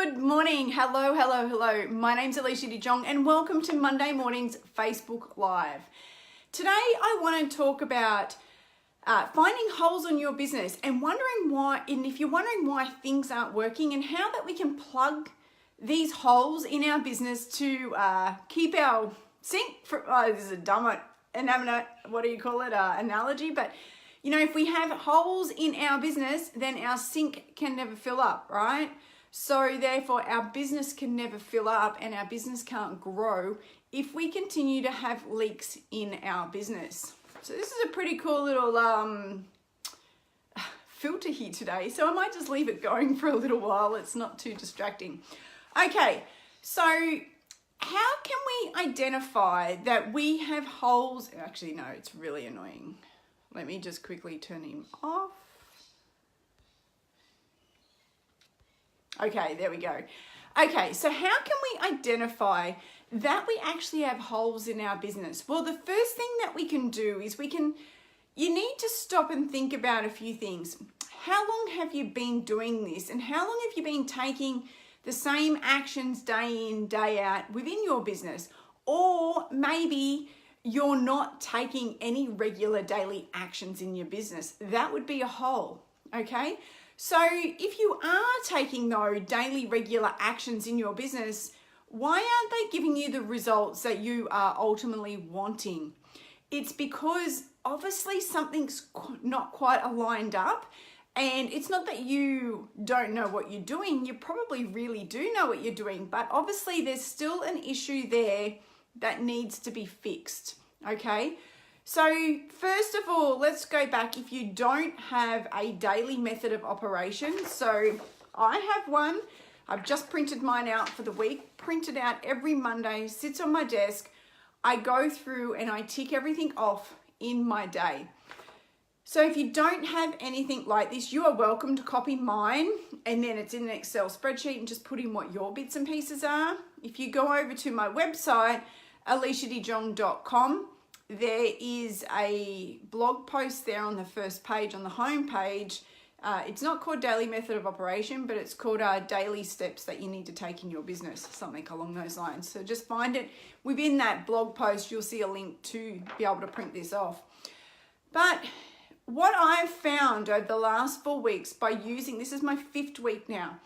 Good morning. Hello, hello, hello. My name's Alicia De Jong and welcome to Monday morning's Facebook Live. Today I want to talk about finding holes in your business and if you're wondering why things aren't working and how that we can plug these holes in our business to keep our sink, this is a dumb analogy, but you know, if we have holes in our business, then our sink can never fill up, right? So therefore our business can never fill up and our business can't grow if we continue to have leaks in our business. So this is a pretty cool little filter here today. So I might just leave it going for a little while. It's not too distracting. Okay, so how can we identify that we have holes? Actually, no, it's really annoying. Let me just quickly turn him off. Okay, there we go. Okay, so how can we identify that we actually have holes in our business? Well, the first thing that we can do is you need to stop and think about a few things. How long have you been doing this? And how long have you been taking the same actions day in, day out within your business? Or maybe you're not taking any regular daily actions in your business. That would be a hole, okay? So if you are taking those daily regular actions in your business, why aren't they giving you the results that you are ultimately wanting? It's because obviously something's not quite aligned up, and it's not that you don't know what you're doing. You probably really do know what you're doing, but obviously there's still an issue there that needs to be fixed, okay? So first of all, let's go back. If you don't have a daily method of operation, so I have one. I've just printed mine out for the week, printed out every Monday, sits on my desk. I go through and I tick everything off in my day. So if you don't have anything like this, you are welcome to copy mine, and then it's in an Excel spreadsheet and just put in what your bits and pieces are. If you go over to my website, aliciadejong.com, there is a blog post there on the first page, on the home page. It's not called Daily Method of Operation, but it's called Daily Steps that you need to take in your business, something along those lines. So just find it. Within that blog post, you'll see a link to be able to print this off. But what I've found over the last 4 weeks by using, this is my 5th week now,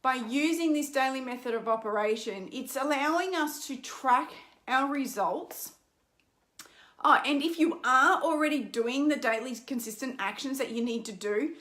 by using this Daily Method of Operation, it's allowing us to track our results. Oh, and if you are already doing the daily consistent actions that you need to do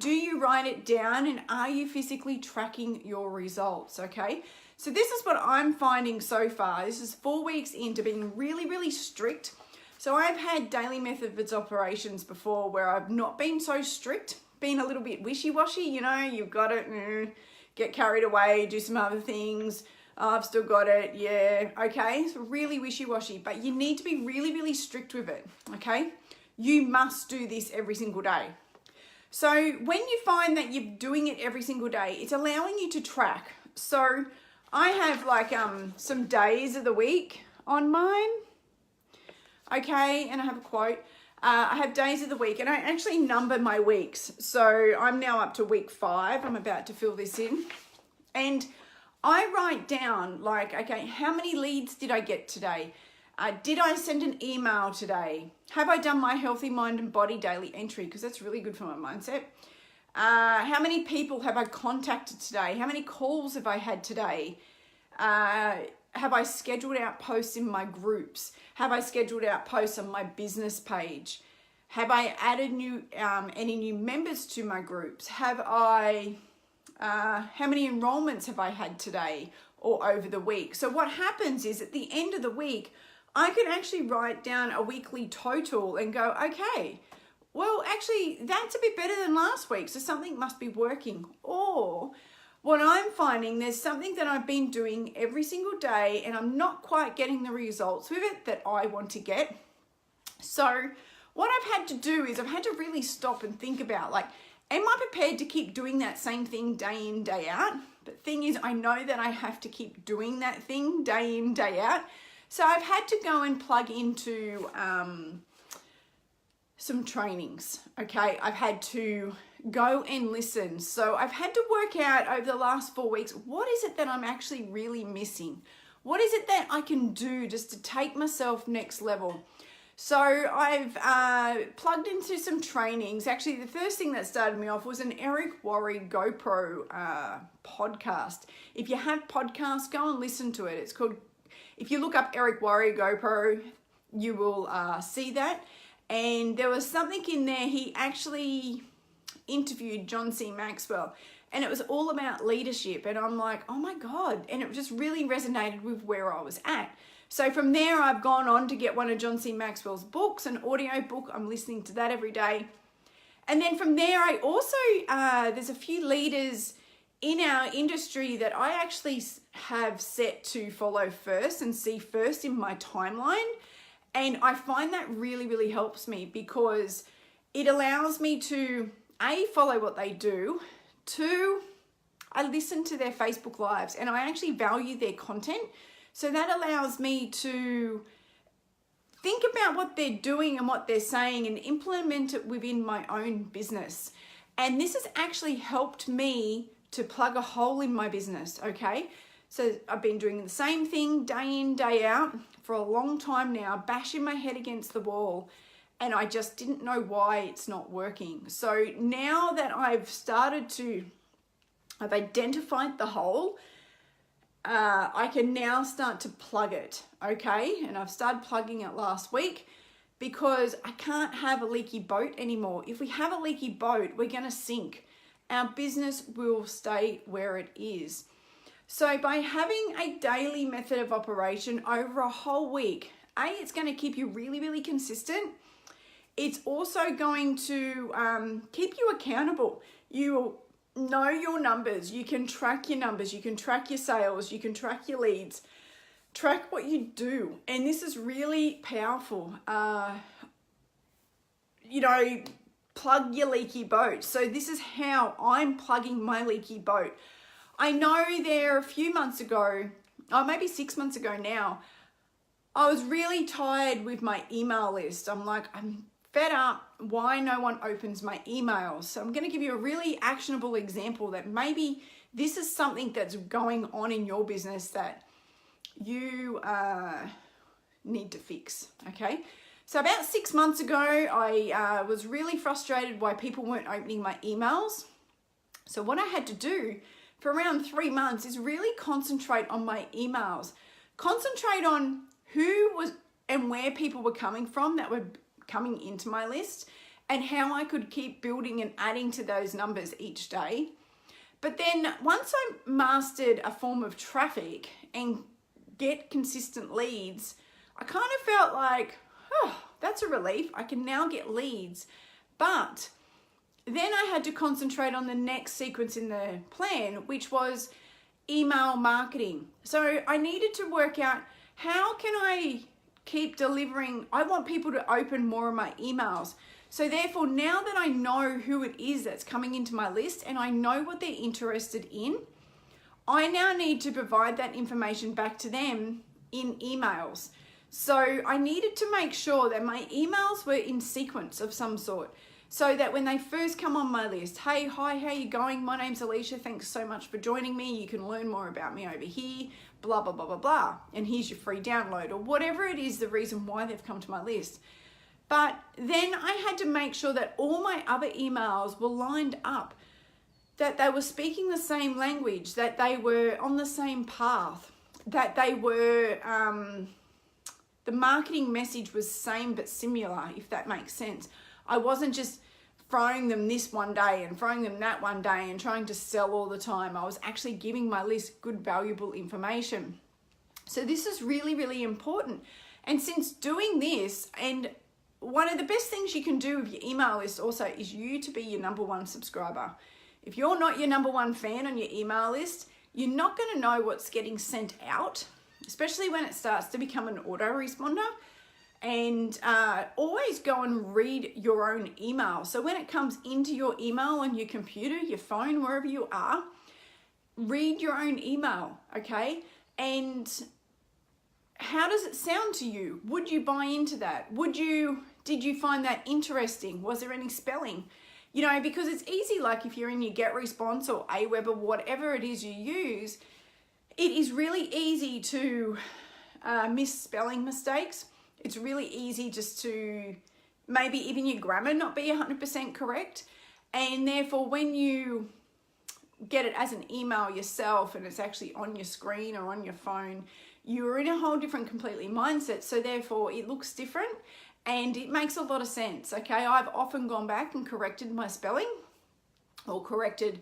you write it down, and are you physically tracking your results, okay? So this is what I'm finding so far. This is 4 weeks into being really, really strict. So I've had daily methods operations before where I've not been so strict, been a little bit wishy-washy, you know, you've got to get carried away, do some other things. Oh, I've still got it, yeah, okay? It's really wishy-washy, but you need to be really, really strict with it, okay? You must do this every single day. So when you find that you're doing it every single day, it's allowing you to track. So I have like some days of the week on mine, okay? And I have a quote. I have days of the week, and I actually number my weeks. So I'm now up to week 5. I'm about to fill this in. And I write down like, okay, how many leads did I get today? Did I send an email today? Have I done my healthy mind and body daily entry? Because that's really good for my mindset. How many people have I contacted today? How many calls have I had today? Have I scheduled out posts in my groups? Have I scheduled out posts on my business page? Have I added any new members to my groups? Have I... how many enrollments have I had today or over the week? So what happens is at the end of the week, I can actually write down a weekly total and go, okay, well, actually, that's a bit better than last week, so something must be working. Or what I'm finding, there's something that I've been doing every single day and I'm not quite getting the results with it that I want to get. So what I've had to do is I've had to really stop and think about, like, am I prepared to keep doing that same thing day in, day out? But thing is, I know that I have to keep doing that thing day in, day out. So I've had to go and plug into some trainings, okay? I've had to go and listen. So I've had to work out over the last 4 weeks, what is it that I'm actually really missing? What is it that I can do just to take myself next level? So I've plugged into some trainings. Actually, the first thing that started me off was an Eric Worre GoPro podcast. If you have podcasts, go and listen to it. It's called, if you look up Eric Worre GoPro, you will see that. And there was something in there, he actually interviewed John C. Maxwell, and it was all about leadership. And I'm like, oh my God. And it just really resonated with where I was at. So from there, I've gone on to get one of John C. Maxwell's books, an audio book. I'm listening to that every day. And then from there, I also, there's a few leaders in our industry that I actually have set to follow first and see first in my timeline. And I find that really, really helps me because it allows me to, A, follow what they do. 2, I listen to their Facebook Lives and I actually value their content. So that allows me to think about what they're doing and what they're saying and implement it within my own business. And this has actually helped me to plug a hole in my business, okay? So I've been doing the same thing day in, day out for a long time now, bashing my head against the wall, and I just didn't know why it's not working. So now that I've identified the hole, I can now start to plug it, okay? And I've started plugging it last week because I can't have a leaky boat anymore. If we have a leaky boat, we're gonna sink. Our business will stay where it is. So by having a daily method of operation over a whole week, A, it's gonna keep you really, really consistent. It's also going to keep you accountable. You know your numbers, you can track your numbers, you can track your sales, you can track your leads, track what you do. And this is really powerful. Plug your leaky boat. So this is how I'm plugging my leaky boat. I know there a few months ago, or maybe 6 months ago now, I was really tired with my email list. I'm like, I'm fed up why no one opens my emails. So I'm going to give you a really actionable example that maybe this is something that's going on in your business that you need to fix, okay? So about 6 months ago, I was really frustrated why people weren't opening my emails. So what I had to do for around 3 months is really concentrate on my emails. Concentrate on who was and where people were coming from that were coming into my list and how I could keep building and adding to those numbers each day. But then once I mastered a form of traffic and get consistent leads, I kind of felt like, oh, that's a relief. I can now get leads. But then I had to concentrate on the next sequence in the plan, which was email marketing. So I needed to work out, how can I keep delivering? I want people to open more of my emails. So therefore, now that I know who it is that's coming into my list and I know what they're interested in, I now need to provide that information back to them in emails. So I needed to make sure that my emails were in sequence of some sort, so that when they first come on my list, hey, hi, how you going? My name's Alicia. Thanks so much for joining me. You can learn more about me over here, blah, blah, blah, blah, blah. And here's your free download, or whatever it is, the reason why they've come to my list. But then I had to make sure that all my other emails were lined up, that they were speaking the same language, that they were on the same path, that they were, the marketing message was same but similar, if that makes sense. I wasn't just throwing them this one day and throwing them that one day and trying to sell all the time. I was actually giving my list good, valuable information. So this is really, really important. And since doing this, and one of the best things you can do with your email list also is you to be your #1 subscriber. If you're not your #1 fan on your email list, you're not going to know what's getting sent out, especially when it starts to become an autoresponder. And always go and read your own email. So when it comes into your email on your computer, your phone, wherever you are, read your own email, okay? And how does it sound to you? Would you buy into that? Did you find that interesting? Was there any spelling? You know, because it's easy, like if you're in your GetResponse or Aweber, whatever it is you use, it is really easy to miss spelling mistakes. It's really easy just to maybe even your grammar not be 100% correct. And therefore, when you get it as an email yourself and it's actually on your screen or on your phone, you're in a whole different completely mindset. So therefore, it looks different and it makes a lot of sense. Okay, I've often gone back and corrected my spelling or corrected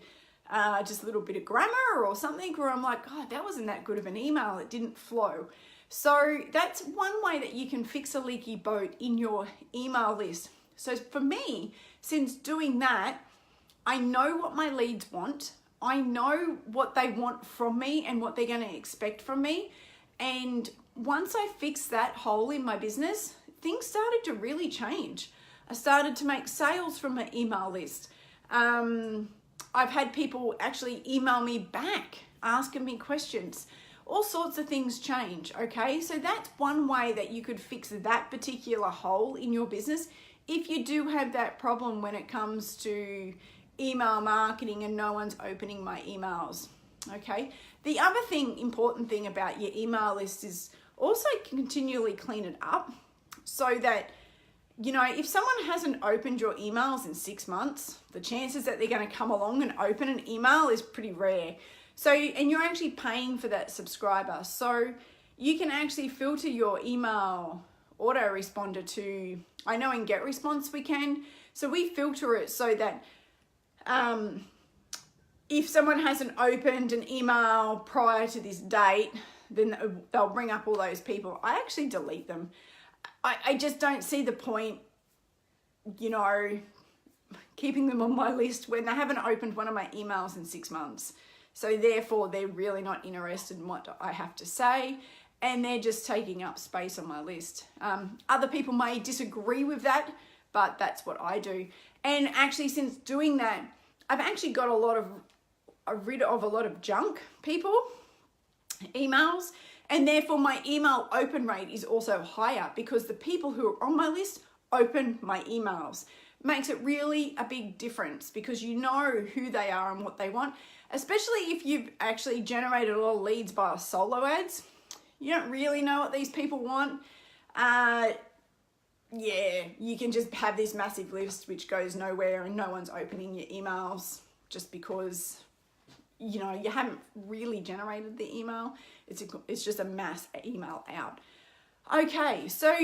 just a little bit of grammar or something where I'm like, God, that wasn't that good of an email. It didn't flow. So that's one way that you can fix a leaky boat in your email list. So for me, since doing that, I know what my leads want. I know what they want from me and what they're going to expect from me. And once I fixed that hole in my business, things started to really change. I started to make sales from my email list. I've had people actually email me back, asking me questions. All sorts of things change, okay? So that's one way that you could fix that particular hole in your business if you do have that problem when it comes to email marketing and no one's opening my emails, okay? The other important thing about your email list is also continually clean it up so that, you know, if someone hasn't opened your emails in 6 months, the chances that they're going to come along and open an email is pretty rare. So, and you're actually paying for that subscriber. So you can actually filter your email autoresponder to, I know in GetResponse we can. So we filter it so that if someone hasn't opened an email prior to this date, then they'll bring up all those people. I actually delete them. I just don't see the point, you know, keeping them on my list when they haven't opened one of my emails in 6 months. So therefore, they're really not interested in what I have to say, and they're just taking up space on my list. Other people may disagree with that, but that's what I do. And actually, since doing that, I've actually got rid of a lot of junk emails, and therefore my email open rate is also higher because the people who are on my list open my emails. Makes it really a big difference because you know who they are and what they want, especially if you've actually generated a lot of leads via solo ads. You don't really know what these people want. Yeah, you can just have this massive list which goes nowhere and no one's opening your emails just because, you know, you haven't really generated the email. It's just a mass email out. Okay, so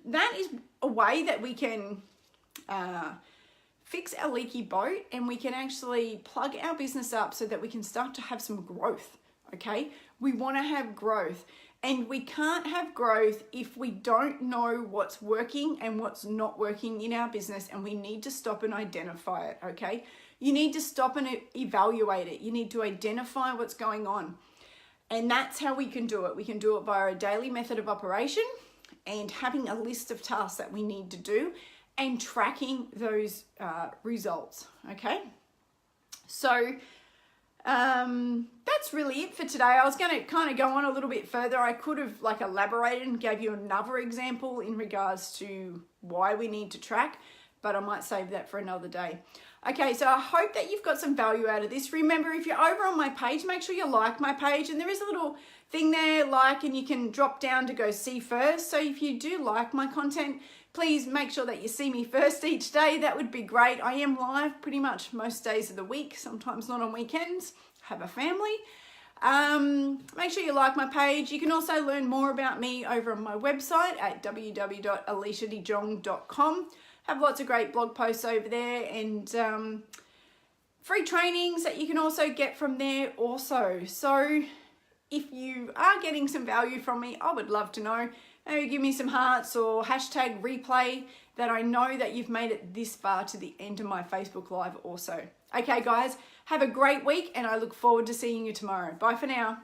that is a way that we can fix our leaky boat and we can actually plug our business up so that we can start to have some growth, okay? We want to have growth, and we can't have growth if we don't know what's working and what's not working in our business, and we need to stop and identify it, okay? You need to stop and evaluate it. You need to identify what's going on, and that's how we can do it. We can do it via a daily method of operation and having a list of tasks that we need to do and tracking those results, okay? So that's really it for today. I was going to kind of go on a little bit further. I could have elaborated and gave you another example in regards to why we need to track, but I might save that for another day. Okay, so I hope that you've got some value out of this. Remember, if you're over on my page, make sure you like my page, and there is a little thing there, like, and you can drop down to go see first. So if you do like my content, please make sure that you see me first each day. That would be great. I am live pretty much most days of the week, sometimes not on weekends. I have a family. Make sure you like my page. You can also learn more about me over on my website at www.aliciadejong.com. Have lots of great blog posts over there and free trainings that you can also get from there also. So if you are getting some value from me, I would love to know. Maybe give me some hearts or hashtag replay that I know that you've made it this far to the end of my Facebook Live also. Okay, guys, have a great week and I look forward to seeing you tomorrow. Bye for now.